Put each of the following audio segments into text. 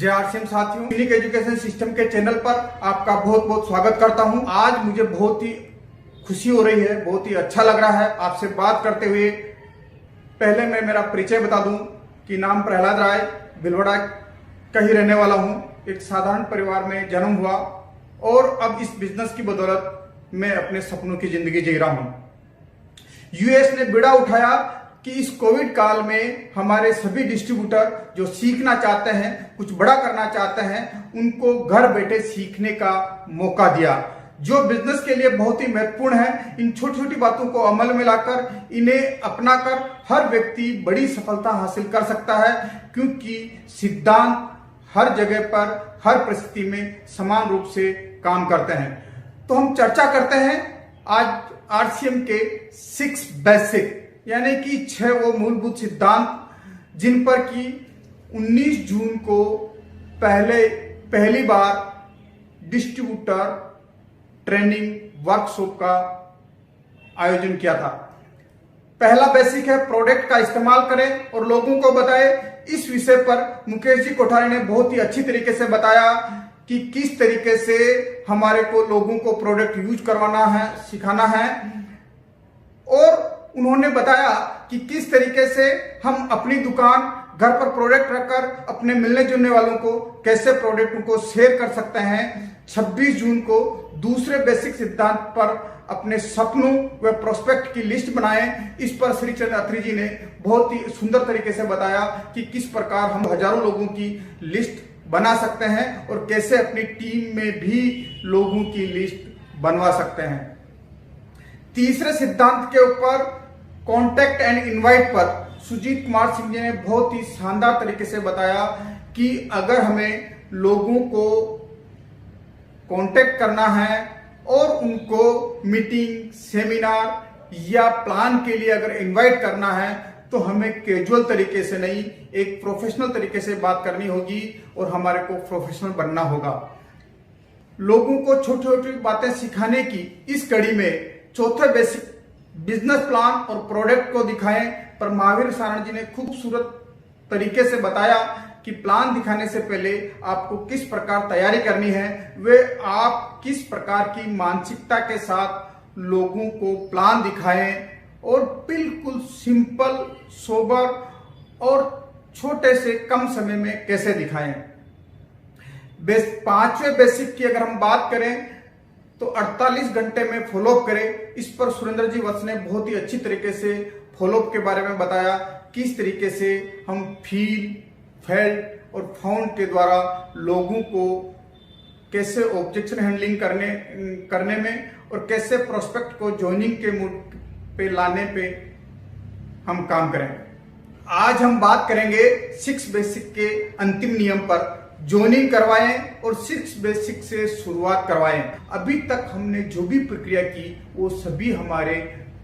जय आरसीएम साथियों, unique education system के चैनल पर आपका बहुत बहुत स्वागत करता हूं। आज मुझे बहुत ही खुशी हो रही है, बहुत ही अच्छा लग रहा है आपसे बात करते हुए। पहले मैं मेरा परिचय बता दूं कि नाम प्रहलाद राय, भिलवाड़ा का ही रहने वाला हूं। एक साधारण परिवार में जन्म हुआ और अब इस बिजनेस की बदौलत मैं अपने सपनों की जिंदगी जी रहा हूं। यूएस ने बीड़ा उठाया कि इस कोविड काल में हमारे सभी डिस्ट्रीब्यूटर जो सीखना चाहते हैं, कुछ बड़ा करना चाहते हैं, उनको घर बैठे सीखने का मौका दिया, जो बिजनेस के लिए बहुत ही महत्वपूर्ण है। इन छोटी छोटी बातों को अमल में लाकर, इन्हें अपनाकर हर व्यक्ति बड़ी सफलता हासिल कर सकता है, क्योंकि सिद्धांत हर जगह पर, हर परिस्थिति में समान रूप से काम करते हैं। तो हम चर्चा करते हैं आज आरसीएम के 6 बेसिक, यानी कि 6 वो मूलभूत सिद्धांत जिन पर कि 19 जून को पहली बार डिस्ट्रीब्यूटर ट्रेनिंग वर्कशॉप का आयोजन किया था। पहला बेसिक है प्रोडक्ट का इस्तेमाल करें और लोगों को बताएं। इस विषय पर मुकेश जी कोठारी ने बहुत ही अच्छी तरीके से बताया कि किस तरीके से हमारे को लोगों को प्रोडक्ट यूज करवाना है, सिखाना है, और उन्होंने बताया कि किस तरीके से हम अपनी दुकान, घर पर प्रोडक्ट रखकर अपने मिलने जुलने वालों को कैसे प्रोडक्ट को शेयर कर सकते हैं। 26 जून को दूसरे बेसिक सिद्धांत पर अपने सपनों व प्रोस्पेक्ट की लिस्ट बनाएं। इस पर श्री चंद्र अत्री जी ने बहुत ही सुंदर तरीके से बताया कि किस प्रकार हम हजारों लोगों की लिस्ट बना सकते हैं और कैसे अपनी टीम में भी लोगों की लिस्ट बनवा सकते हैं। तीसरे सिद्धांत के ऊपर कॉन्टेक्ट एंड इनवाइट पर सुजीत कुमार सिंह जी ने बहुत ही शानदार तरीके से बताया कि अगर हमें लोगों को कांटेक्ट करना है और उनको मीटिंग, सेमिनार या प्लान के लिए अगर इनवाइट करना है, तो हमें कैजुअल तरीके से नहीं, एक प्रोफेशनल तरीके से बात करनी होगी और हमारे को प्रोफेशनल बनना होगा। लोगों को छोटी छोटी बातें सिखाने की इस कड़ी में चौथे बेसिक बिजनेस प्लान और प्रोडक्ट को दिखाएं पर महावीर सारण जी ने खूबसूरत तरीके से बताया कि प्लान दिखाने से पहले आपको किस प्रकार तैयारी करनी है, वे आप किस प्रकार की मानसिकता के साथ लोगों को प्लान दिखाएं और बिल्कुल सिंपल, सोबर और छोटे से कम समय में कैसे दिखाएं। 5वें बेसिक की अगर हम बात करें तो 48 घंटे में फॉलोअप करें। इस पर सुरेंद्र जी वत्स ने बहुत ही अच्छी तरीके से फॉलोअप के बारे में बताया, किस तरीके से हम फील, फेल्ट और फाउंड के द्वारा लोगों को कैसे ऑब्जेक्शन हैंडलिंग करने में और कैसे प्रोस्पेक्ट को ज्वाइनिंग के मूड पे लाने पे हम काम करें। आज हम बात करेंगे 6 बेसिक के अंतिम नियम पर। ज्वाइनिंग करवाएं और 6 बेसिक से शुरुआत करवाएं। अभी तक हमने जो भी प्रक्रिया की वो सभी हमारे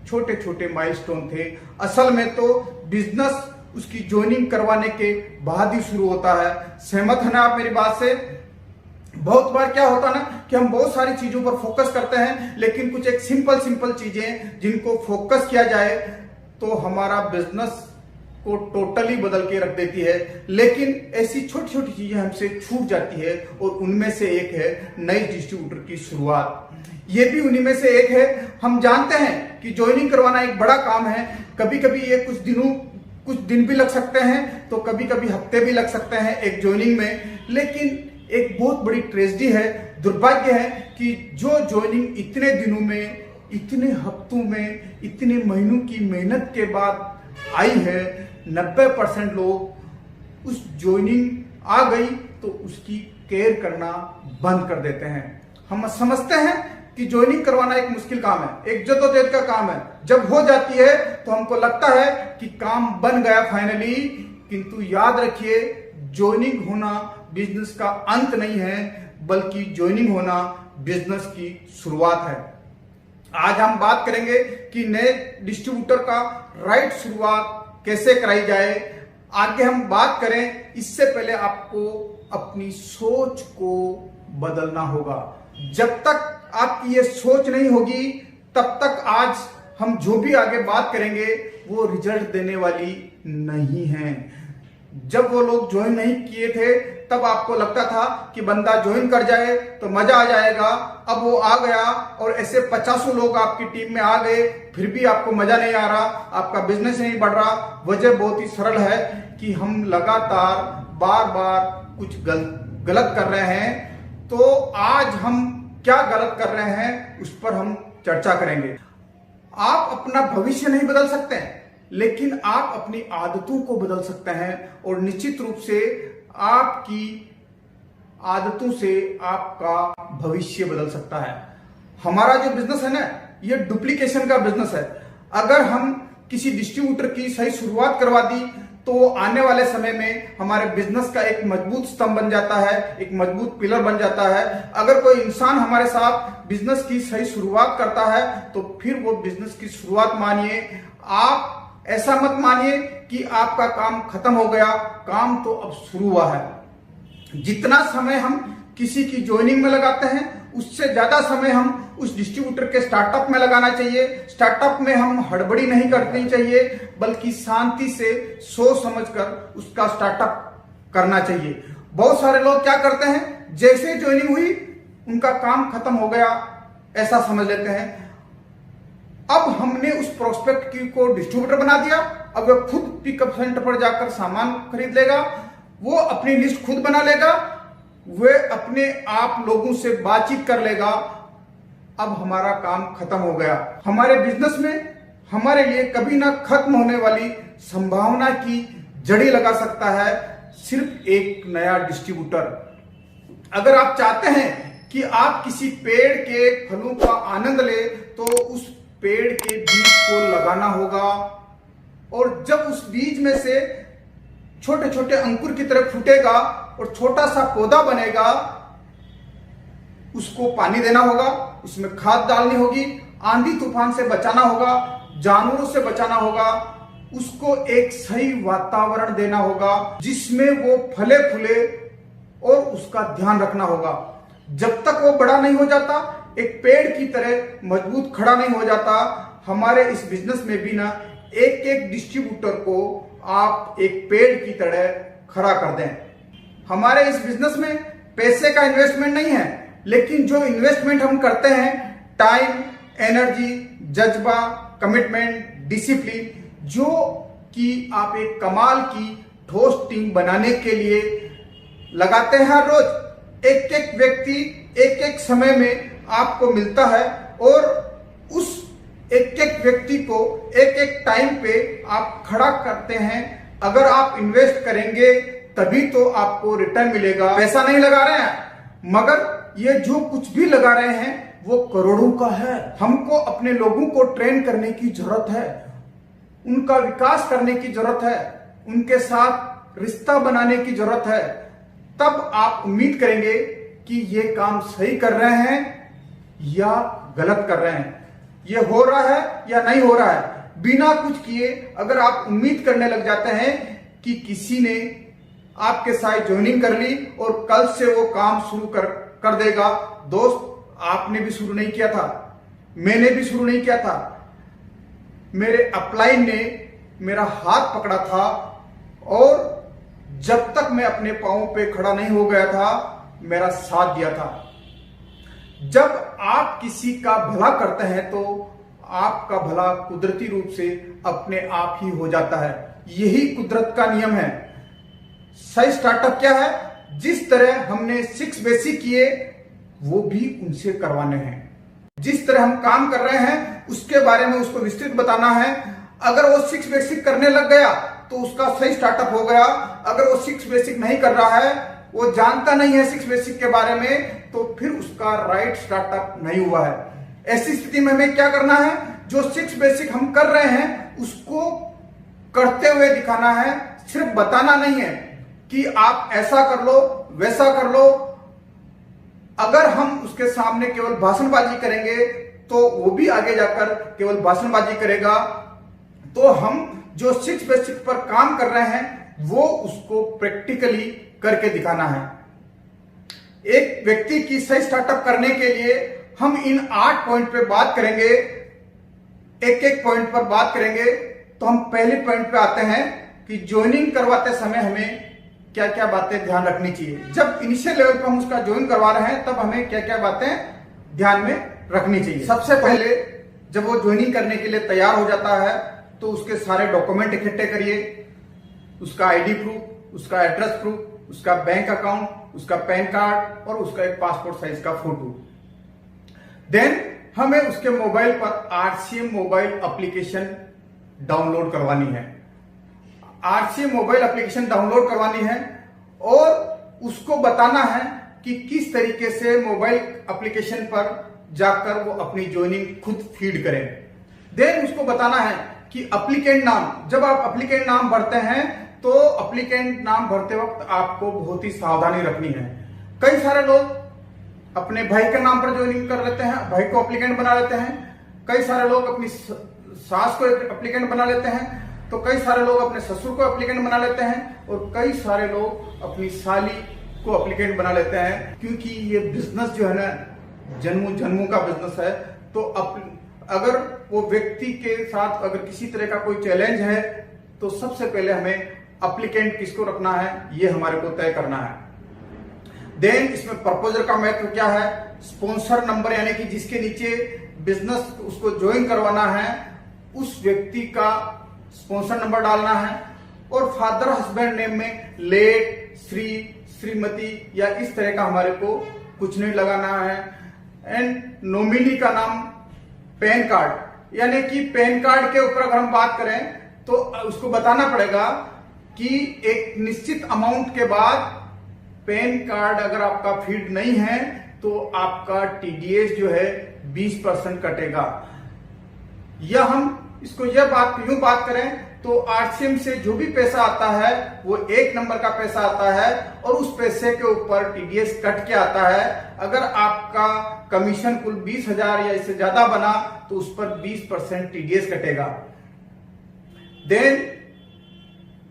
छोटे छोटे माइलस्टोन थे। असल में तो बिजनेस उसकी ज्वाइनिंग करवाने के बाद ही शुरू होता है। सहमत है ना आप मेरी बात से? बहुत बार क्या होता है ना कि हम बहुत सारी चीजों पर फोकस करते हैं, लेकिन कुछ एक सिंपल चीजें जिनको फोकस किया जाए तो हमारा बिजनेस को टोटली बदल के रख देती है। लेकिन ऐसी छोटी छोटी चीजें हमसे छूट जाती है और उनमें से एक है नई डिस्ट्रीब्यूटर की शुरुआत। ये भी उन्हीं में से एक है। हम जानते हैं कि ज्वाइनिंग करवाना एक बड़ा काम है। कभी कभी ये कुछ दिन भी लग सकते हैं, तो कभी कभी हफ्ते भी लग सकते हैं एक ज्वाइनिंग में। लेकिन एक बहुत बड़ी ट्रेजेडी है, दुर्भाग्य है कि जो ज्वाइनिंग इतने दिनों में, इतने हफ्तों में, इतने महीनों की मेहनत के बाद आई है, 90% लोग उस ज्वाइनिंग आ गई तो उसकी केयर करना बंद कर देते हैं। हम समझते हैं कि ज्वाइनिंग करवाना एक मुश्किल काम है, एक जद्दोजहद का काम है। जब हो जाती है तो हमको लगता है कि काम बन गया फाइनली, किंतु याद रखिए ज्वाइनिंग होना बिजनेस का अंत नहीं है, बल्कि ज्वाइनिंग होना बिजनेस की शुरुआत है। आज हम बात करेंगे कि नए डिस्ट्रीब्यूटर का राइट शुरुआत कैसे कराई जाए। आगे हम बात करें, इससे पहले आपको अपनी सोच को बदलना होगा। जब तक आपकी ये सोच नहीं होगी, तब तक आज हम जो भी आगे बात करेंगे वो रिजल्ट देने वाली नहीं है। जब वो लोग ज्वाइन नहीं किए थे तब आपको लगता था कि बंदा ज्वाइन कर जाए तो मजा आ जाएगा। अब वो आ गया और ऐसे 50 लोग आपकी टीम में आ गए, फिर भी आपको मजा नहीं आ रहा, आपका बिजनेस नहीं बढ़ रहा। वजह बहुत ही सरल है कि हम लगातार बार बार कुछ गलत कर रहे हैं। तो आज हम क्या गलत कर रहे हैं उस पर हम चर्चा करेंगे। आप अपना भविष्य नहीं बदल सकते हैं, लेकिन आप अपनी आदतों को बदल सकते हैं और निश्चित रूप से आपकी आदतों से आपका भविष्य बदल सकता है। हमारा जो बिजनेस है ना, ये डुप्लीकेशन का बिजनेस है। अगर हम किसी डिस्ट्रीब्यूटर की सही शुरुआत करवा दी तो आने वाले समय में हमारे बिजनेस का एक मजबूत स्तंभ बन जाता है, एक मजबूत पिलर बन जाता है। अगर कोई इंसान हमारे साथ बिजनेस की सही शुरुआत करता है तो फिर वो बिजनेस की शुरुआत मानिए। आप ऐसा मत मानिए कि आपका काम खत्म हो गया, काम तो अब शुरू हुआ है। जितना समय हम किसी की ज्वाइनिंग में लगाते हैं उससे ज्यादा समय हम उस डिस्ट्रीब्यूटर के स्टार्टअप में लगाना चाहिए। स्टार्टअप में हम हड़बड़ी नहीं करनी चाहिए, बल्कि शांति से सोच समझकर उसका स्टार्टअप करना चाहिए। बहुत सारे लोग क्या करते हैं, जैसे ज्वाइनिंग हुई उनका काम खत्म हो गया ऐसा समझ लेते हैं। अब हमने उस प्रोस्पेक्ट को डिस्ट्रीब्यूटर बना दिया, अब वह खुद पिकअप सेंटर पर जाकर सामान खरीद लेगा, वो अपनी लिस्ट खुद बना लेगा, वह अपने आप लोगों से बातचीत कर लेगा। अब हमारा काम खत्म हो गया। हमारे बिजनेस में हमारे लिए कभी ना खत्म होने वाली संभावना की जड़ी लगा सकता है सिर्फ एक नया डिस्ट्रीब्यूटर। अगर आप चाहते हैं कि आप किसी पेड़ के फलों का आनंद ले तो उस पेड़ के बीज को लगाना होगा, और जब उस बीज में से छोटे छोटे अंकुर की तरह फूटेगा और छोटा सा पौधा बनेगा, उसको पानी देना होगा, उसमें खाद डालनी होगी, आंधी तूफान से बचाना होगा, जानवरों से बचाना होगा, उसको एक सही वातावरण देना होगा जिसमें वो फले फूले और उसका ध्यान रखना होगा। जब तक वो बड़ा नहीं हो जाता, एक पेड़ की तरह मजबूत खड़ा नहीं हो जाता, हमारे इस बिजनेस में भी ना एक एक डिस्ट्रीब्यूटर को आप एक पेड़ की तरह खड़ा कर दें। हमारे इस बिजनेस में पैसे का इन्वेस्टमेंट नहीं है, लेकिन जो इन्वेस्टमेंट हम करते हैं टाइम, एनर्जी, जज्बा, कमिटमेंट, डिसिप्लिन, जो कि आप एक कमाल की ठोस टीम बनाने के लिए लगाते हैं हर रोज। एक एक व्यक्ति एक एक समय में आपको मिलता है और उस एक एक व्यक्ति को एक एक टाइम पे आप खड़ा करते हैं। अगर आप इन्वेस्ट करेंगे तभी तो आपको रिटर्न मिलेगा। पैसा नहीं लगा रहे हैं, मगर ये जो कुछ भी लगा रहे हैं वो करोड़ों का है। हमको अपने लोगों को ट्रेन करने की जरूरत है, उनका विकास करने की जरूरत है, उनके साथ रिश्ता बनाने की जरूरत है। तब आप उम्मीद करेंगे कि ये काम सही कर रहे हैं या गलत कर रहे हैं, ये हो रहा है या नहीं हो रहा है। बिना कुछ किए अगर आप उम्मीद करने लग जाते हैं कि किसी ने आपके साथ ज्वाइनिंग कर ली और कल से वो काम शुरू कर देगा, दोस्त आपने भी शुरू नहीं किया था, मैंने भी शुरू नहीं किया था, मेरे अपलाइन ने मेरा हाथ पकड़ा था और जब तक मैं अपने पांवों पे खड़ा नहीं हो गया था मेरा साथ दिया था। जब आप किसी का भला करते हैं तो आपका भला कुदरती रूप से अपने आप ही हो जाता है। यही कुदरत का नियम है। सही स्टार्टअप क्या है? जिस तरह हमने 6 बेसिक किए वो भी उनसे करवाने हैं। जिस तरह हम काम कर रहे हैं उसके बारे में उसको विस्तृत बताना है। अगर वो 6 बेसिक करने लग गया तो उसका सही स्टार्टअप हो गया। अगर वो 6 बेसिक नहीं कर रहा है, वो जानता नहीं है 6 बेसिक के बारे में, तो फिर उसका राइट स्टार्टअप नहीं हुआ है। ऐसी स्थिति में हमें क्या करना है? जो 6 बेसिक हम कर रहे हैं उसको करते हुए दिखाना है, सिर्फ बताना नहीं है कि आप ऐसा कर लो वैसा कर लो। अगर हम उसके सामने केवल भाषणबाजी करेंगे तो वो भी आगे जाकर केवल भाषणबाजी करेगा। तो हम जो 6 बेसिक पर काम कर रहे हैं वो उसको प्रैक्टिकली करके दिखाना है। एक व्यक्ति की सही स्टार्टअप करने के लिए हम इन 8 पॉइंट पे बात करेंगे, एक एक पॉइंट पर बात करेंगे। तो हम पहले पॉइंट पे आते हैं। कि ज्वाइनिंग करवाते समय हमें क्या क्या बातें ध्यान रखनी चाहिए। जब इनिशियल लेवल पर हम उसका ज्वाइन करवा रहे हैं तब हमें क्या क्या बातें ध्यान में रखनी चाहिए। सबसे पहले जब वो ज्वाइनिंग करने के लिए तैयार हो जाता है तो उसके सारे डॉक्यूमेंट इकट्ठे करिए, उसका आईडी प्रूफ, उसका एड्रेस प्रूफ, उसका बैंक अकाउंट, उसका पैन कार्ड और उसका एक पासपोर्ट साइज का फोटो। देन हमें उसके मोबाइल पर आरसीएम मोबाइल एप्लीकेशन डाउनलोड करवानी है। आरसीएम मोबाइल एप्लीकेशन डाउनलोड करवानी है और उसको बताना है कि किस तरीके से मोबाइल एप्लीकेशन पर जाकर वो अपनी ज्वाइनिंग खुद फीड करें। देन उसको बताना है कि एप्लीकेंट नाम, जब आप एप्लीकेंट नाम भरते हैं तो एप्लीकेंट नाम भरते वक्त आपको बहुत ही सावधानी रखनी है। कई सारे लोग अपने भाई के नाम पर ज्वाइनिंग कर लेते हैं, भाई को एप्लीकेंट बना लेते हैं। कई सारे लोग अपनी सास को एप्लीकेंट बना लेते हैं, तो कई सारे लोग अपने ससुर को एप्लीकेंट बना लेते हैं और कई सारे लोग अपनी साली को एप्लीकेंट बना लेते हैं। क्योंकि ये बिजनेस जो है ना जन्मों जन्मों का बिजनेस है, तो अगर वो व्यक्ति के साथ अगर किसी तरह का कोई चैलेंज है तो सबसे पहले हमें एप्लीकेंट किसको रखना है ये हमारे को तय करना है। देन इसमें प्रपोजर का महत्व क्या है, स्पॉन्सर नंबर यानी कि जिसके नीचे बिजनेस उसको ज्वाइन करवाना है उस व्यक्ति का स्पॉन्सर नंबर डालना है और फादर हस्बैंड नेम में लेट, श्री, श्रीमती या इस तरह का हमारे को कुछ नहीं लगाना है। एंड नॉमिनी का नाम पैन कार्ड, यानी कि पैन कार्ड के ऊपर अगर हम बात करें तो उसको बताना पड़ेगा कि एक निश्चित अमाउंट के बाद पैन कार्ड अगर आपका फीड नहीं है तो आपका टीडीएस जो है 20% कटेगा। या हम इसको यूं बात करें तो आरसीएम से जो भी पैसा आता है वो 1 नंबर का पैसा आता है और उस पैसे के ऊपर टीडीएस कट के आता है। अगर आपका कमीशन कुल 20,000 या इससे ज्यादा बना तो उस पर 20% टीडीएस कटेगा। देन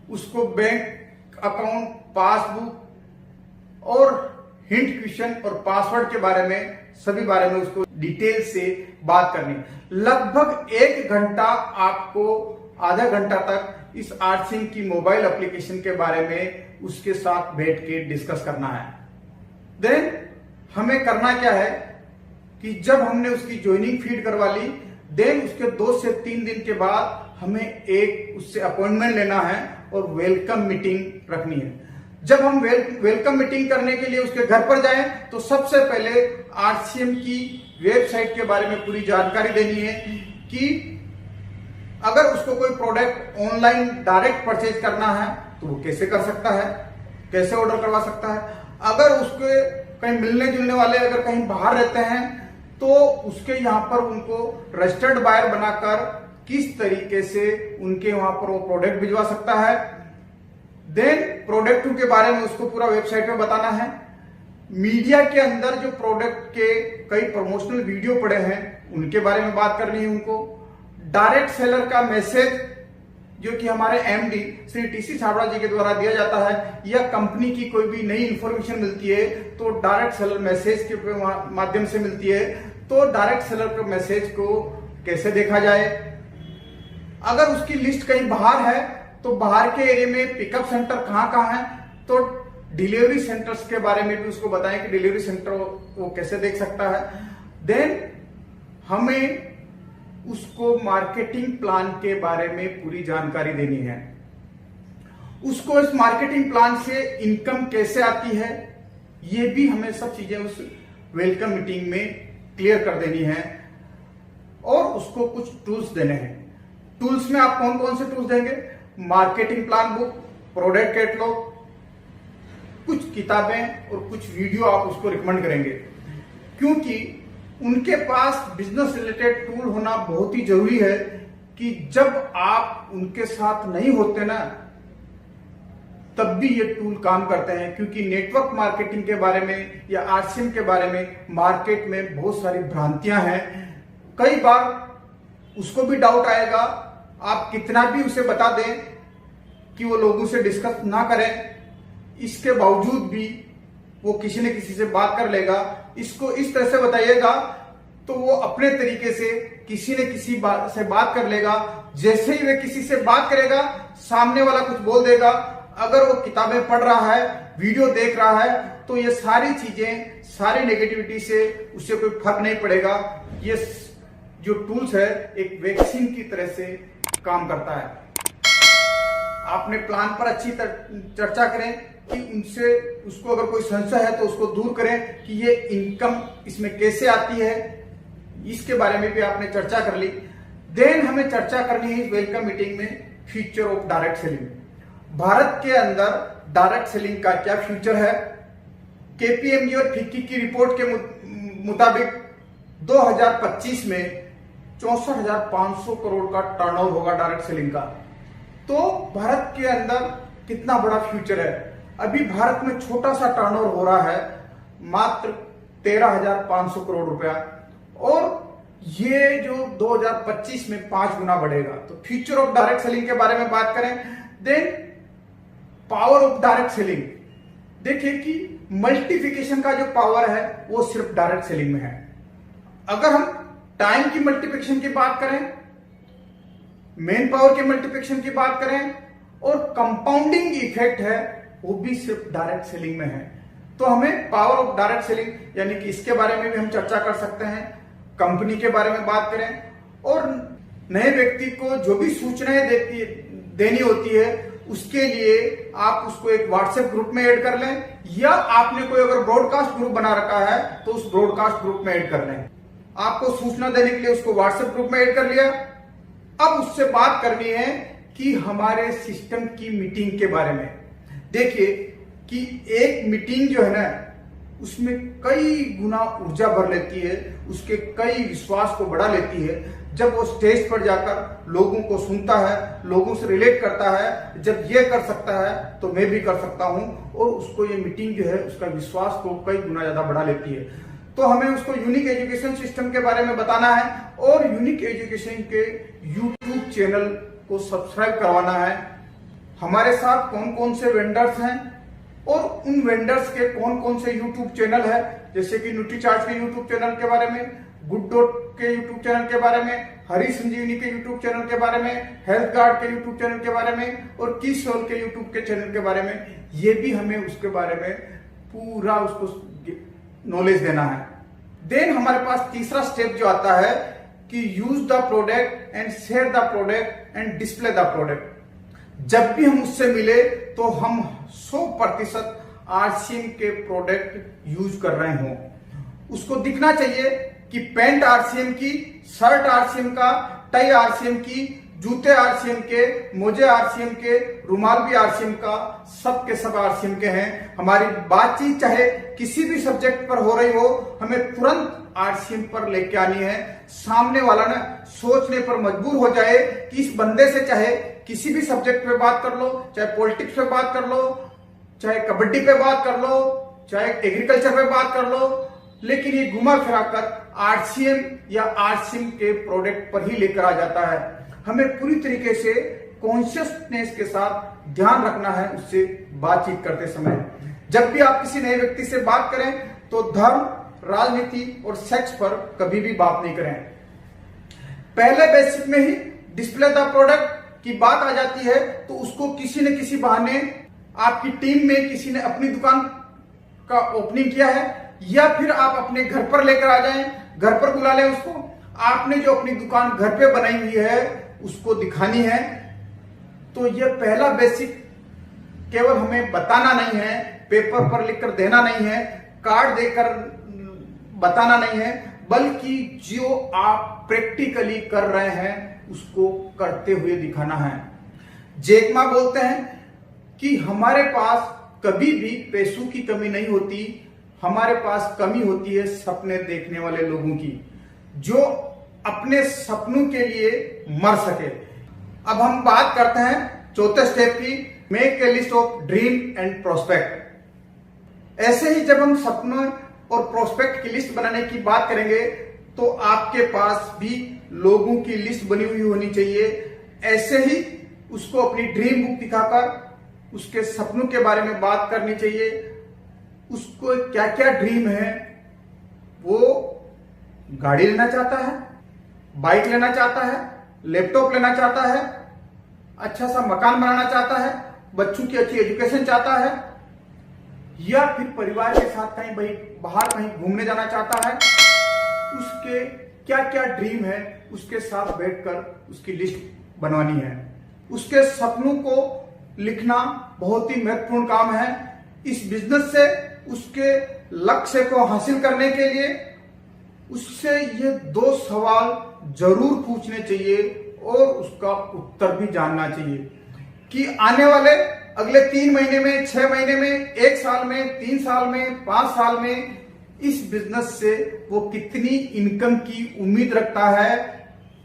उसको बैंक अकाउंट, पासबुक और हिंट क्वेश्चन और पासवर्ड के बारे में सभी बारे में उसको डिटेल से बात करनी। लगभग 1 घंटा आपको आधा घंटा तक इस आरसीएम की मोबाइल एप्लीकेशन के बारे में उसके साथ बैठ के डिस्कस करना है। देन हमें करना क्या है कि जब हमने उसकी ज्वाइनिंग फीड करवा ली, देन उसके 2 से 3 दिन के बाद हमें एक उससे अपॉइंटमेंट लेना है और वेलकम मीटिंग रखनी है। जब हम वेलकम मीटिंग करने के लिए उसके घर पर जाएं तो सबसे पहले आरसीएम की वेबसाइट के बारे में पूरी जानकारी देनी है कि अगर उसको कोई प्रोडक्ट ऑनलाइन डायरेक्ट परचेज करना है तो वो कैसे कर सकता है, कैसे ऑर्डर करवा सकता है। अगर उसके कहीं मिलने जुलने वाले अगर कहीं बाहर रहते हैं तो उसके यहाँ पर उनको रजिस्टर्ड बायर बनाकर किस तरीके से उनके वहां पर वो प्रोडक्ट भिजवा सकता है। देन प्रोडक्ट के बारे में उसको पूरा वेबसाइट में बताना है। मीडिया के अंदर जो प्रोडक्ट के कई प्रमोशनल वीडियो पड़े हैं उनके बारे में बात करनी है उनको। डायरेक्ट सेलर का मैसेज जो कि हमारे एमडी श्री टीसी छाबड़ा जी के द्वारा दिया जाता है या कंपनी की कोई भी नई इंफॉर्मेशन मिलती है तो डायरेक्ट सेलर मैसेज के माध्यम से मिलती है, तो डायरेक्ट सेलर के मैसेज को कैसे देखा जाए। अगर उसकी लिस्ट कहीं बाहर है तो बाहर के एरिया में पिकअप सेंटर कहाँ है, तो डिलीवरी सेंटर्स के बारे में भी उसको बताएं कि डिलीवरी सेंटर वो कैसे देख सकता है। देन हमें उसको मार्केटिंग प्लान के बारे में पूरी जानकारी देनी है। उसको इस मार्केटिंग प्लान से इनकम कैसे आती है ये भी हमें सब चीजें उस वेलकम मीटिंग में क्लियर कर देनी है और उसको कुछ टूल्स देने हैं। टूल्स में आप कौन कौन से टूल्स देंगे, marketing plan book, product catalogue, कुछ किताबें और कुछ वीडियो आप उसको रिकमेंड करेंगे, क्योंकि उनके पास बिजनेस रिलेटेड टूल होना बहुत ही जरूरी है कि जब आप उनके साथ नहीं होते ना तब भी ये टूल काम करते हैं। क्योंकि नेटवर्क मार्केटिंग के बारे में या आरसीएम के बारे में मार्केट में बहुत सारी भ्रांतियां हैं। कई बार उसको भी डाउट आएगा, आप कितना भी उसे बता दें कि वो लोगों से डिस्कस ना करें, इसके बावजूद भी वो किसी न किसी से बात कर लेगा। इसको इस तरह से बताइएगा तो वो अपने तरीके से किसी न किसी से बात कर लेगा जैसे ही वे किसी से बात करेगा, सामने वाला कुछ बोल देगा। अगर वो किताबें पढ़ रहा है, वीडियो देख रहा है, तो ये सारी चीजें, सारी नेगेटिविटी से उसे कोई फर्क नहीं पड़ेगा। ये जो टूल्स है एक वैक्सीन की तरह से काम करता है। आपने प्लान पर अच्छी चर्चा करें कि उनसे, उसको अगर कोई संशय है तो उसको दूर करें कि ये इनकम इसमें कैसे आती है, इसके बारे में भी आपने चर्चा कर ली। देन हमें चर्चा करनी है वेलकम मीटिंग में future of direct selling. Bharat के अंदर डायरेक्ट सेलिंग का क्या फ्यूचर है। केपीएमजी और फिक्की की रिपोर्ट के मुताबिक 2025 में 64,500 करोड़ का टर्नओवर होगा डायरेक्ट सेलिंग का। तो भारत के अंदर कितना बड़ा फ्यूचर है। अभी भारत में छोटा सा टर्नओवर हो रहा है, मात्र 13,500 करोड़ रुपया, और ये जो 2025 में 5 गुना बढ़ेगा। तो फ्यूचर ऑफ डायरेक्ट सेलिंग के बारे में बात करें। Then power of direct selling, देखिए कि मल्टीप्लिकेशन का जो पावर है वो सिर्फ डायरेक्ट सेलिंग में है। अगर हम टाइम की मल्टीप्लिकेशन की बात करें, मेन पावर के मल्टीप्लिकेशन की बात करें, और कंपाउंडिंग इफेक्ट है वो भी सिर्फ डायरेक्ट सेलिंग में है। तो हमें पावर ऑफ डायरेक्ट सेलिंग यानी कि इसके बारे में भी हम चर्चा कर सकते हैं। कंपनी के बारे में बात करें, और नए व्यक्ति को जो भी सूचनाएं देनी होती है उसके लिए आप उसको एक व्हाट्सएप ग्रुप में ऐड कर लें, या आपने कोई अगर ब्रॉडकास्ट ग्रुप बना रखा है तो उस ब्रॉडकास्ट ग्रुप में ऐड कर लें। आपको सूचना देने के लिए उसको व्हाट्सएप ग्रुप में ऐड कर लिया। अब उससे बात करनी है कि हमारे सिस्टम की मीटिंग के बारे में। देखिए कि एक मीटिंग जो है ना, उसमें कई गुना ऊर्जा भर लेती है, उसके कई विश्वास को बढ़ा लेती है। जब वो स्टेज पर जाकर लोगों को सुनता है, लोगों से रिलेट करता है, जब ये कर सकता है तो मैं भी कर सकता हूं, और उसको ये मीटिंग जो है उसका विश्वास को कई गुना ज्यादा बढ़ा लेती है। तो हमें उसको यूनिक एजुकेशन सिस्टम के बारे में बताना है, और यूनिक एजुकेशन के यूट्यूब चैनल को सब्सक्राइब करवाना है। हमारे साथ कौन कौन से वेंडर्स हैं और उन वेंडर्स के कौन कौन से यूट्यूब चैनल है, जैसे कि न्यूट्रीचार्ज के यूट्यूब चैनल के बारे में, गुड डॉट के यूट्यूब चैनल के बारे में, हरी संजीवनी के यूट्यूब चैनल के बारे में, हेल्थ गार्ड के यूट्यूब चैनल के बारे में, और किसोल के यूट्यूब के चैनल के बारे में। ये भी हमें उसके बारे में पूरा उसको नॉलेज देना है। देन हमारे पास तीसरा स्टेप जो आता है कि use the product and share the product and display the product. जब भी हम उससे मिले तो हम 100% आरसीएम के प्रोडक्ट यूज कर रहे हों। उसको दिखना चाहिए कि पैंट आरसीएम की, शर्ट आरसीएम का, टाई आरसीएम की, जूते आरसीएम के, मोजे आरसीएम के, रुमाल भी आरसीएम का, सब के सब आरसीएम के हैं। हमारी बातचीत चाहे किसी भी सब्जेक्ट पर हो रही हो, हमें तुरंत आरसीएम पर लेके आनी है। सामने वाला ना सोचने पर मजबूर हो जाए कि इस बंदे से चाहे किसी भी सब्जेक्ट पे बात कर लो, चाहे पॉलिटिक्स पे बात कर लो, चाहे कबड्डी पे बात कर लो, चाहे एग्रीकल्चर पे बात कर लो, लेकिन ये घुमा फिरा कर आरसीएम या आरसीएम के प्रोडक्ट पर ही लेकर आ जाता है। हमें पूरी तरीके से कॉन्शियसनेस के साथ ध्यान रखना है उससे बातचीत करते समय। जब भी आप किसी नए व्यक्ति से बात करें तो धर्म, राजनीति और सेक्स पर कभी भी बात नहीं करें। पहले बेसिक में ही डिस्प्ले द प्रोडक्ट की बात आ जाती है तो उसको किसी न किसी बहाने, आपकी टीम में किसी ने अपनी दुकान का ओपनिंग किया है, या फिर आप अपने घर पर लेकर आ जाएं, घर पर बुला लें उसको। आपने जो अपनी दुकान घर पे बनाई हुई है उसको दिखानी है। तो ये पहला बेसिक केवल हमें बताना नहीं है, पेपर पर लिखकर देना नहीं है, कार्ड देकर बताना नहीं है, बल्कि जो आप प्रैक्टिकली कर रहे हैं उसको करते हुए दिखाना है। जैक मा बोलते हैं कि हमारे पास कभी भी पैसों की कमी नहीं होती, हमारे पास कमी होती है सपने देखने वाले लोगों की, जो अपने सपनों के लिए मर सके। अब हम बात करते हैं चौथे स्टेप की, make a list of dream and prospect. ऐसे ही जब हम सपनों और प्रोस्पेक्ट की लिस्ट बनाने की बात करेंगे तो आपके पास भी लोगों की लिस्ट बनी हुई होनी चाहिए। ऐसे ही उसको अपनी ड्रीम बुक दिखाकर उसके सपनों के बारे में बात करनी चाहिए। उसको क्या क्या ड्रीम है, वो गाड़ी लेना चाहता है, बाइक लेना चाहता है, लैपटॉप लेना चाहता है, अच्छा सा मकान बनाना चाहता है, बच्चों की अच्छी एजुकेशन चाहता है, या फिर परिवार के साथ कहीं बाहर कहीं घूमने जाना चाहता है, उसके क्या क्या ड्रीम है उसके साथ बैठकर उसकी लिस्ट बनवानी है। उसके सपनों को लिखना बहुत ही महत्वपूर्ण काम है। इस बिजनेस से उसके लक्ष्य को हासिल करने के लिए उससे ये 2 सवाल जरूर पूछने चाहिए और उसका उत्तर भी जानना चाहिए कि आने वाले अगले 3 महीने में, 6 महीने में, 1 साल में, 3 साल में, 5 साल में इस बिजनेस से वो कितनी इनकम की उम्मीद रखता है।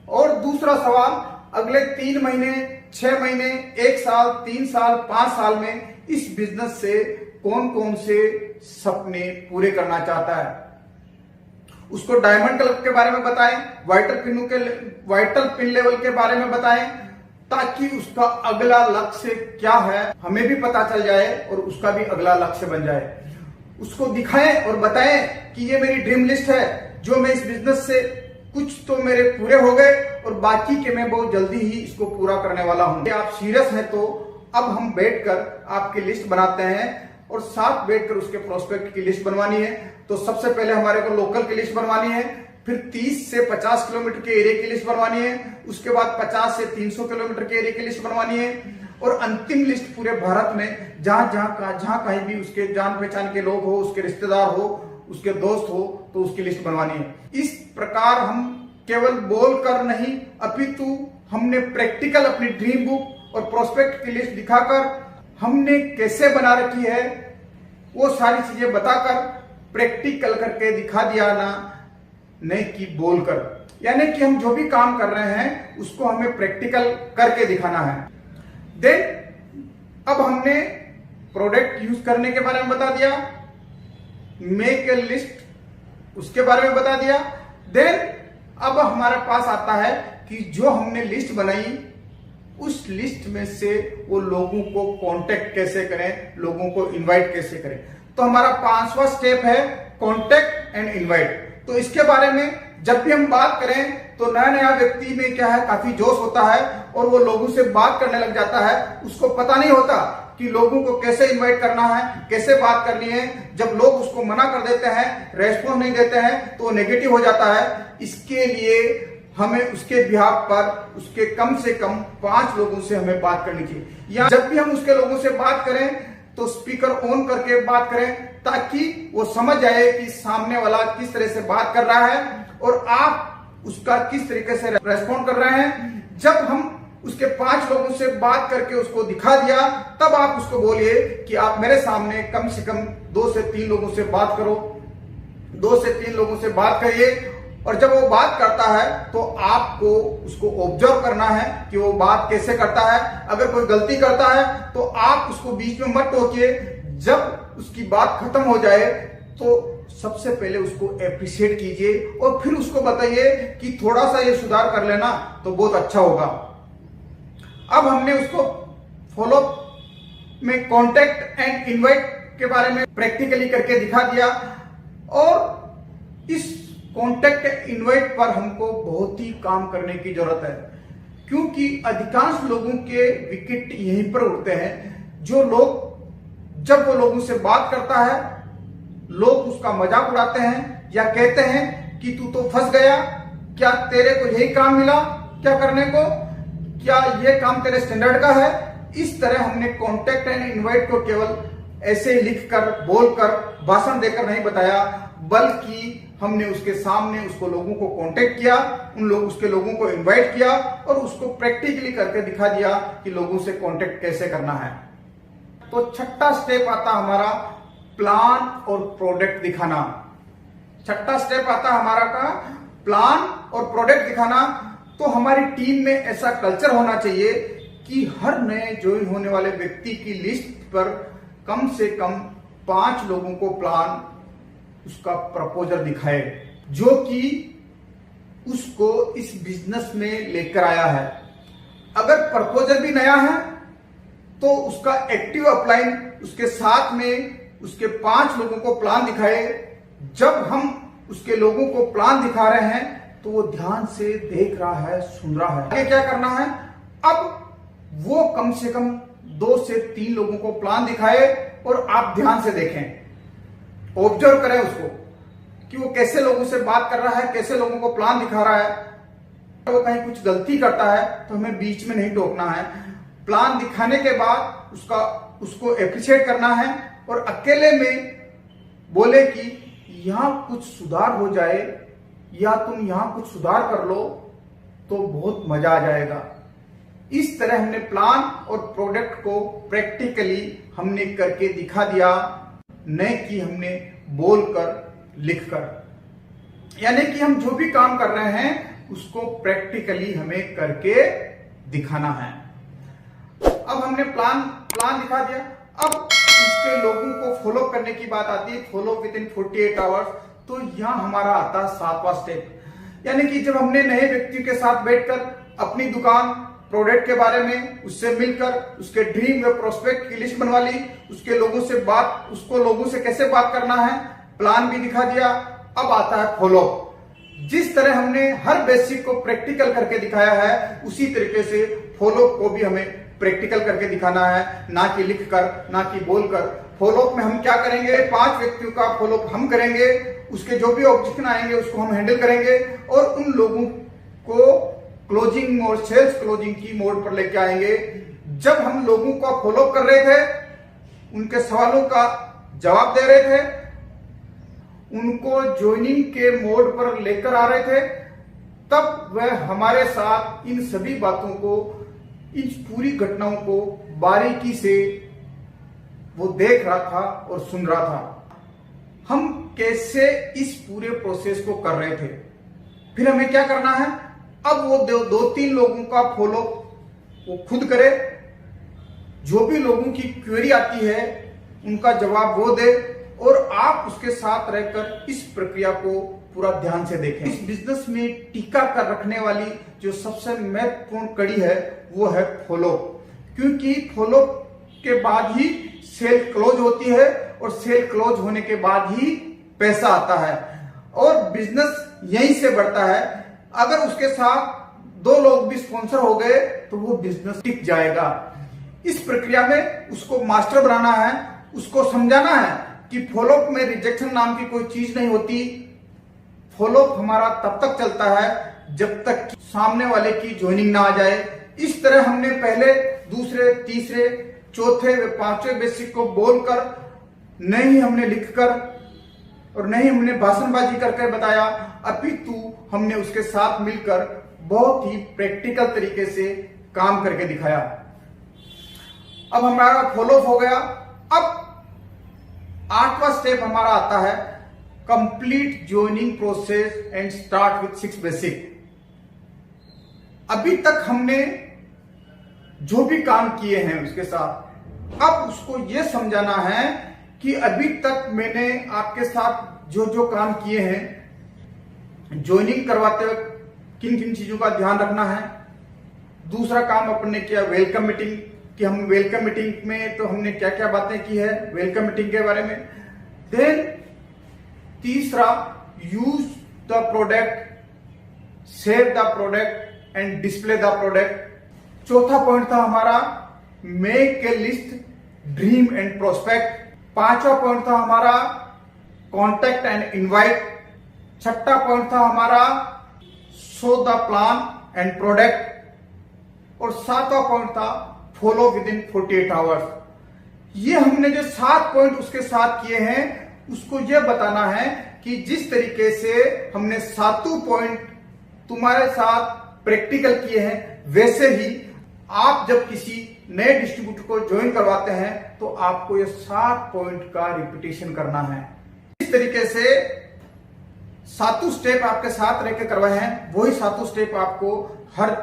और दूसरा सवाल, अगले 3 महीने, 6 महीने, 1 साल, 3 साल, 5 साल में इस बिजनेस से कौन कौन से सपने पूरे करना चाहता है। उसको डायमंड क्लब के बारे में बताएं, वाइटल पिन लेवल के बारे में बताएं, ताकि उसका अगला लक्ष्य क्या है हमें भी पता चल जाए और उसका भी अगला लक्ष्य बन जाए। उसको दिखाएं और बताएं कि ये मेरी ड्रीम लिस्ट है, जो मैं इस बिजनेस से कुछ तो मेरे पूरे हो गए और बाकी के मैं बहुत जल्दी ही इसको पूरा करने वाला हूं। आप सीरियस हैं तो अब हम बैठकर आपकी लिस्ट बनाते हैं और साथ बैठकर उसके प्रोस्पेक्ट की लिस्ट बनवानी है। तो सबसे पहले हमारे को लोकल की लिस्ट बनवानी है, फिर 30 से 50 किलोमीटर के एरिया की लिस्ट बनवानी है, उसके बाद 50 से 300 किलोमीटर के एरिया की लिस्ट बनवानी है, और अंतिम लिस्ट पूरे भारत में जहां कहीं भी उसके जान पहचान के लोग हो, उसके रिश्तेदार हो, उसके दोस्त हो, तो उसकी लिस्ट बनवानी है। इस प्रकार हम केवल बोल कर नहीं, अपितु हमने प्रैक्टिकल अपनी ड्रीम बुक और प्रोस्पेक्ट की लिस्ट दिखाकर हमने कैसे बना रखी है वो सारी चीजें बताकर प्रैक्टिकल करके दिखा दिया ना, नहीं कि बोलकर। यानी कि हम जो भी काम कर रहे हैं उसको हमें प्रैक्टिकल करके दिखाना है। देन अब हमने प्रोडक्ट यूज करने के बारे में बता दिया, मेक ए लिस्ट उसके बारे में बता दिया। देन अब हमारे पास आता है कि जो हमने लिस्ट बनाई उस लिस्ट में से वो लोगों को कांटेक्ट कैसे करें, लोगों को इनवाइट कैसे करें। तो हमारा 5वां स्टेप है कांटेक्ट एंड इनवाइट। तो इसके बारे में जब भी हम बात करें तो नया नया व्यक्ति में क्या है, काफी जोश होता है और वो लोगों से बात करने लग जाता है। उसको पता नहीं होता कि लोगों को कैसे इनवाइट करना है, कैसे बात करनी है। जब लोग उसको मना कर देते हैं, रेस्पॉन्स नहीं देते हैं, तो नेगेटिव हो जाता है। इसके लिए हमें उसके बिहाफ पर उसके कम से कम 5 लोगों से हमें बात करनी चाहिए। या जब भी हम उसके लोगों से बात करें तो स्पीकर ऑन करके बात करें, ताकि वो समझ जाए कि सामने वाला किस तरह से बात कर रहा है और आप उसका किस तरीके से रेस्पॉन्ड कर रहे हैं। जब हम उसके 5 लोगों से बात करके उसको दिखा दिया, तब आप उसको बोलिए कि आप मेरे सामने कम से कम 2 से 3 लोगों से बात करो, 2 से 3 लोगों से बात करिए। और जब वो बात करता है तो आपको उसको ऑब्जर्व करना है कि वो बात कैसे करता है। अगर कोई गलती करता है तो आप उसको बीच में मत टोकिए। जब उसकी बात खत्म हो जाए तो सबसे पहले उसको एप्रिशिएट कीजिए और फिर उसको बताइए कि थोड़ा सा ये सुधार कर लेना तो बहुत अच्छा होगा। अब हमने उसको फॉलो में कांटेक्ट एंड इनवाइट के बारे में प्रैक्टिकली करके दिखा दिया। और इस कांटेक्ट इनवाइट पर हमको बहुत ही काम करने की जरूरत है, क्योंकि अधिकांश लोगों के विकेट यहीं पर उड़ते हैं। जो लोग जब वो लोगों से बात करता है, लोग उसका मजाक उड़ाते हैं या कहते हैं कि तू तो फंस गया, क्या तेरे को यही काम मिला क्या करने को, क्या ये काम तेरे स्टैंडर्ड का है। इस तरह हमने कांटेक्ट एंड इनवाइट को केवल ऐसे लिखकर, बोलकर, भाषण देकर नहीं बताया, बल्कि हमने उसके सामने उसको लोगों को कांटेक्ट किया, उसके लोगों को इनवाइट किया और उसको प्रैक्टिकली करके दिखा दिया कि लोगों से कांटेक्ट कैसे करना है। तो 6ठा स्टेप आता हमारा प्लान और प्रोडक्ट दिखाना। 6ठा स्टेप आता हमारा का प्लान और प्रोडक्ट दिखाना। तो हमारी टीम में ऐसा कल्चर होना चाहिए कि हर नए ज्वाइन होने वाले व्यक्ति की लिस्ट पर कम से कम 5 लोगों को प्लान, उसका प्रपोजल दिखाए, जो कि उसको इस बिजनेस में लेकर आया है। अगर प्रपोजल भी नया है तो उसका एक्टिव अपलाइन उसके साथ में उसके 5 लोगों को प्लान दिखाए। जब हम उसके लोगों को प्लान दिखा रहे हैं तो वो ध्यान से देख रहा है, सुन रहा है। आगे क्या करना है, अब वो कम से कम 2 से 3 लोगों को प्लान दिखाए और आप ध्यान से देखें, ऑब्जर्व करें उसको कि वो कैसे लोगों से बात कर रहा है, कैसे लोगों को प्लान दिखा रहा है। वो कहीं कुछ गलती करता है तो हमें बीच में नहीं टोकना है। प्लान दिखाने के बाद उसको एप्रिशिएट करना है और अकेले में बोले कि यहां कुछ सुधार हो जाए या तुम यहां कुछ सुधार कर लो तो बहुत मजा आ जाएगा। इस तरह हमने प्लान और प्रोडक्ट को प्रैक्टिकली हमने करके दिखा दिया, न कि हमने बोलकर लिखकर। यानी कि हम जो भी काम कर रहे हैं उसको प्रैक्टिकली हमें करके दिखाना है। अब हमने प्लान दिखा दिया। अब उसके लोगों को फॉलो करने की बात आती है, फॉलो विद इन 48 आवर्स। तो यहां हमारा आता है 7वां स्टेप। यानी कि जब हमने नए व्यक्ति के साथ बैठकर अपनी दुकान, प्रोडक्ट के बारे में उससे मिलकर उसके ड्रीम व प्रोस्पेक्ट की लिस्ट बनवा ली, उसको लोगों से कैसे बात करना है, प्लान भी दिखा दिया। अब आता है फॉलो। जिस तरह हमने हर बेसिक को प्रैक्टिकल करके दिखाया है, उसी तरीके से फॉलो को भी हमें प्रैक्टिकल करके दिखाना है, ना कि लिखकर, ना कि बोलकर। फॉलोअप में हम क्या करेंगे, 5 व्यक्तियों का फॉलोअप हम करेंगे, उसके जो भी ऑब्जेक्शन आएंगे उसको हम हैंडल करेंगे और उन लोगों को क्लोजिंग और सेल्स क्लोजिंग की मोड पर लेके आएंगे। जब हम लोगों का फॉलोअप कर रहे थे, उनके सवालों का जवाब दे रहे थे, उनको ज्वाइनिंग के मोड पर लेकर आ रहे थे, तब वह हमारे साथ इन सभी बातों को, इन पूरी घटनाओं को बारीकी से वो देख रहा था और सुन रहा था। हम कैसे इस पूरे प्रोसेस को कर रहे थे। फिर हमें क्या करना है, अब वो 2-3 लोगों का फॉलो वो खुद करे, जो भी लोगों की क्वेरी आती है उनका जवाब वो दे और आप उसके साथ रहकर इस प्रक्रिया को पूरा ध्यान से देखें। इस बिजनेस में टिका कर रखने वाली जो सबसे महत्वपूर्ण कड़ी है वो है फॉलो, क्योंकि फॉलो के बाद ही सेल क्लोज होती है और सेल क्लोज होने के बाद ही पैसा आता है और बिजनेस यहीं से बढ़ता है। अगर उसके साथ 2 लोग भी स्पॉन्सर हो गए तो वो बिजनेस टिक जाएगा। इस प्रक्रिया में उसको मास्टर बनाना है, उसको समझाना है कि फॉलोअप में रिजेक्शन नाम की कोई चीज नहीं होती। फॉलोअप हमारा तब तक चलता है जब तक सामने वाले की ज्वाइनिंग ना आ जाए। इस तरह हमने पहले, दूसरे, तीसरे, चौथे व 5वें बेसिक को बोलकर, नहीं हमने लिखकर और नहीं हमने भाषणबाजी करके बताया, अपितु हमने उसके साथ मिलकर बहुत ही प्रैक्टिकल तरीके से काम करके दिखाया। अब हमारा फॉलोअप हो गया। अब 8वां स्टेप हमारा आता है complete joining process and start with 6 basic. अभी तक हमने जो भी काम किए हैं उसके साथ, अब उसको यह समझाना है कि अभी तक मैंने आपके साथ जो जो काम किए हैं, ज्वाइनिंग करवाते वक्त किन किन चीजों का ध्यान रखना है। दूसरा काम अपन ने किया वेलकम मीटिंग, कि हम वेलकम मीटिंग में तो हमने क्या क्या बातें की है वेलकम मीटिंग के बारे में। देन तीसरा, use the product, save the product and display the product. चौथा पॉइंट था हमारा make a list, dream and prospect. 5वां पॉइंट था हमारा कॉन्टेक्ट एंड इनवाइट। 6ठा पॉइंट था हमारा show the plan and product. और 7वां पॉइंट था फॉलो विद इन 48 आवर्स। ये हमने जो 7 पॉइंट उसके साथ किए हैं, उसको यह बताना है कि जिस तरीके से हमने 7 पॉइंट तुम्हारे साथ प्रैक्टिकल किए हैं, वैसे ही आप जब किसी नए डिस्ट्रीब्यूटर को ज्वाइन करवाते हैं तो आपको ये 7 पॉइंट का रिपीटेशन करना है। इस तरीके से 7 स्टेप आपके साथ रहकर करवाए हैं, वही 7 स्टेप आपको हर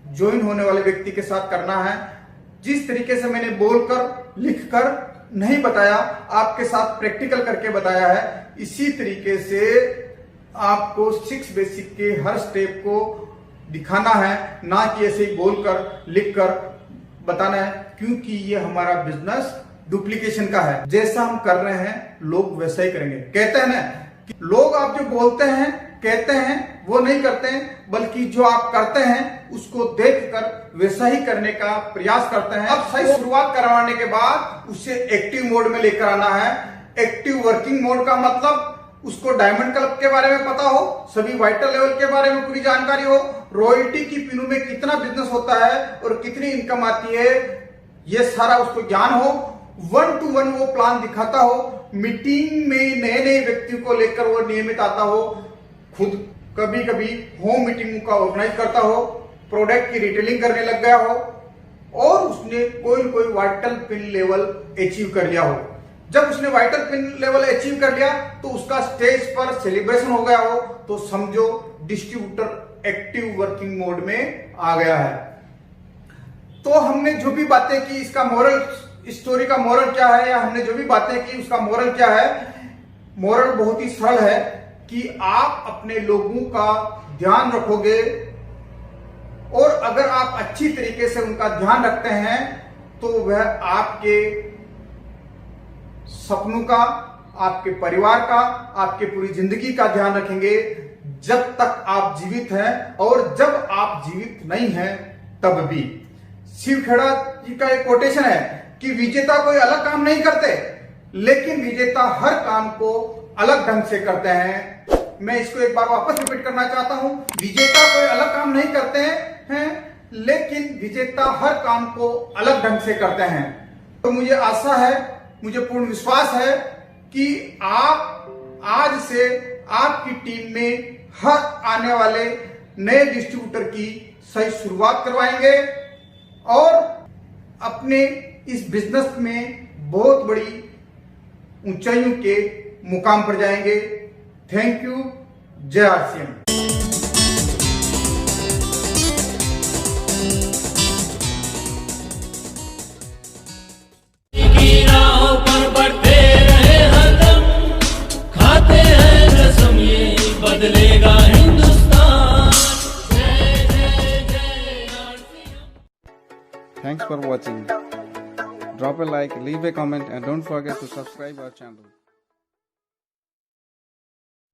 ज्वाइन होने वाले व्यक्ति के साथ करना है। जिस तरीके से मैंने बोलकर, लिखकर नहीं बताया, आपके साथ प्रैक्टिकल करके बताया है, इसी तरीके से आपको 6 बेसिक के हर स्टेप को दिखाना है, ना कि ऐसे ही बोलकर, लिखकर बताना है, क्योंकि ये हमारा बिजनेस डुप्लीकेशन का है। जैसा हम कर रहे हैं लोग वैसा ही करेंगे। कहते हैं ना कि लोग आप जो बोलते हैं, कहते हैं, वो नहीं करते हैं, बल्कि जो आप करते हैं उसको देखकर वैसा ही करने का प्रयास करते हैं। अब सही शुरुआत करवाने के बाद उसे एक्टिव मोड में लेकर आना है। एक्टिव वर्किंग मोड का मतलब उसको डायमंड क्लब के बारे में पता हो, सभी वाइटल लेवल के बारे में पूरी जानकारी हो, रॉयल्टी की पिनों में कितना बिजनेस होता है और कितनी इनकम आती है, ये सारा उसको ज्ञान हो। 1 to 1 वो प्लान दिखाता हो, मीटिंग में नए नए व्यक्तियों को लेकर वो नियमित आता हो, खुद कभी कभी होम मीटिंग का ऑर्गेनाइज करता हो, प्रोडक्ट की रिटेलिंग करने लग गया हो और उसने कोई वाइटल पिन लेवल अचीव कर लिया हो। जब उसने वाइटल पिन लेवल अचीव कर लिया तो उसका स्टेज पर सेलिब्रेशन हो गया हो, तो समझो डिस्ट्रीब्यूटर एक्टिव वर्किंग मोड में आ गया है। तो हमने जो भी बातें की, इसका मोरल स्टोरी का मोरल क्या है, या हमने जो भी बातें की उसका मोरल क्या है? मोरल बहुत ही सरल है कि आप अपने लोगों का ध्यान रखोगे और अगर आप अच्छी तरीके से उनका ध्यान रखते हैं तो वह आपके सपनों का, आपके परिवार का, आपके पूरी जिंदगी का ध्यान रखेंगे जब तक आप जीवित हैं, और जब आप जीवित नहीं हैं तब भी। शिव खेड़ा जी का एक कोटेशन है कि विजेता कोई अलग काम नहीं करते, लेकिन विजेता हर काम को अलग ढंग से करते हैं। मैं इसको एक बार वापस रिपीट करना चाहता हूं, विजेता कोई अलग काम नहीं करते हैं, लेकिन विजेता हर काम को अलग ढंग से करते हैं। तो मुझे आशा है, मुझे पूर्ण विश्वास है कि आप आज से आपकी टीम में हर आने वाले नए डिस्ट्रीब्यूटर की सही शुरुआत करवाएंगे और अपने इस बिजनेस में बहुत बड़ी ऊंचाइयों के मुकाम पर जाएंगे। Thank you. जय आरसीएम। बदलेगा Hindustan. Thanks for watching. Drop a like, leave a comment and don't forget to subscribe our channel.